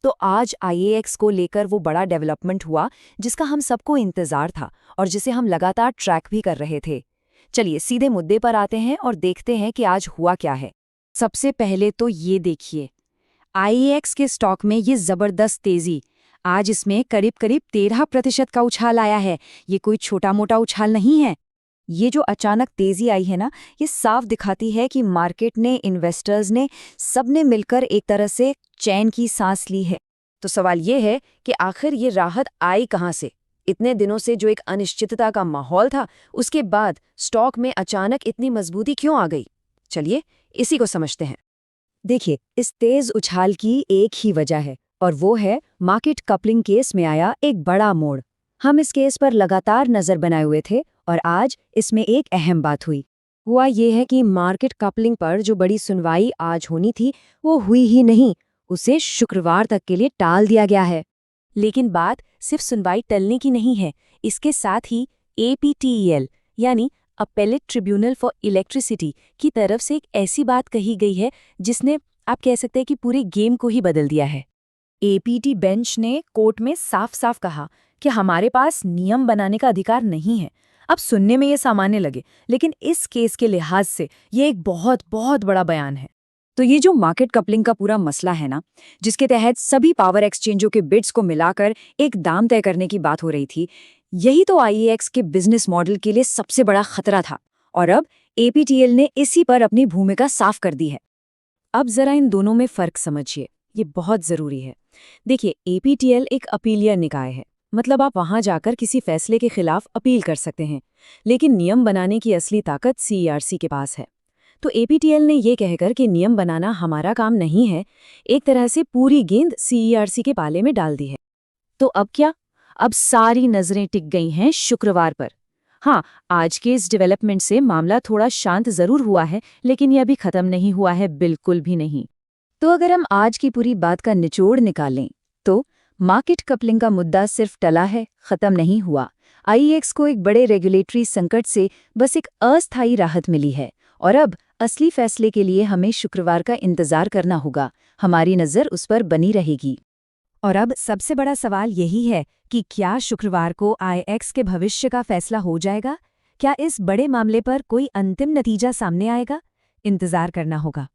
तो आज आईएएक्स को लेकर वो बड़ा डेवलपमेंट हुआ जिसका हम सबको इंतजार था और जिसे हम लगातार ट्रैक भी कर रहे थे। चलिए सीधे मुद्दे पर आते हैं और देखते हैं कि आज हुआ क्या है। सबसे पहले तो ये देखिए, आईएएक्स के स्टॉक में ये जबरदस्त तेजी। आज इसमें करीब करीब 13% का उछाल आया है। ये कोई छोटा मोटा उछाल नहीं है। ये जो अचानक तेजी आई है ना, ये साफ दिखाती है कि मार्केट ने, इन्वेस्टर्स ने, सबने मिलकर एक तरह से चैन की सांस ली है। तो सवाल ये है कि आखिर ये राहत आई कहाँ से? इतने दिनों से जो एक अनिश्चितता का माहौल था, उसके बाद स्टॉक में अचानक इतनी मजबूती क्यों आ गई? चलिए इसी को समझते हैं। देखिए, इस तेज उछाल की एक ही वजह है और वो है मार्केट कपलिंग केस में आया एक बड़ा मोड़। हम इस केस पर लगातार नजर बनाए हुए थे और आज इसमें एक अहम बात हुई। हुआ ये है कि मार्केट कपलिंग पर जो बड़ी सुनवाई आज होनी थी, वो हुई ही नहीं। उसे शुक्रवार तक के लिए टाल दिया गया है। लेकिन बात सिर्फ सुनवाई टलने की नहीं है, इसके साथ ही APTEL यानी अपेलेट ट्रिब्यूनल फॉर इलेक्ट्रिसिटी की तरफ से एक ऐसी बात कही गई है जिसने, आप कह सकते हैं कि पूरे गेम को ही बदल दिया है। APT बेंच ने कोर्ट में साफ साफ कहा कि हमारे पास नियम बनाने का अधिकार नहीं है। अब सुनने में ये सामान्य लगे, लेकिन इस केस के लिहाज से ये एक बहुत बहुत बड़ा बयान है। तो ये जो मार्केट कपलिंग का पूरा मसला है ना, जिसके तहत सभी पावर एक्सचेंजों के बिड्स को मिलाकर एक दाम तय करने की बात हो रही थी, यही तो आईएएक्स के बिजनेस मॉडल के लिए सबसे बड़ा खतरा था। और अब APTEL ने इसी पर अपनी भूमिका साफ कर दी है। अब जरा इन दोनों में फर्क समझिए, ये बहुत जरूरी है। देखिए, APTEL एक अपीलीय निकाय है, मतलब आप वहां जाकर किसी फैसले के खिलाफ अपील कर सकते हैं। लेकिन नियम बनाने की असली ताकत CERC के पास है। तो APTEL ने ये कहकर कि नियम बनाना हमारा काम नहीं है, एक तरह से पूरी गेंद CERC के पाले में डाल दी है। तो अब क्या? अब सारी नजरें टिक गई हैं शुक्रवार पर। हाँ, आज के इस डेवलपमेंट से मामला थोड़ा शांत जरूर हुआ है, लेकिन यह अभी खत्म नहीं हुआ है, बिल्कुल भी नहीं। तो अगर हम आज की पूरी बात का निचोड़ निकालें, तो मार्केट कपलिंग का मुद्दा सिर्फ टला है, खत्म नहीं हुआ। आईएएक्स को एक बड़े रेगुलेटरी संकट से बस एक अस्थायी राहत मिली है और अब असली फैसले के लिए हमें शुक्रवार का इंतजार करना होगा। हमारी नज़र उस पर बनी रहेगी। और अब सबसे बड़ा सवाल यही है कि क्या शुक्रवार को आईएएक्स के भविष्य का फैसला हो जाएगा? क्या इस बड़े मामले पर कोई अंतिम नतीजा सामने आएगा? इंतजार करना होगा।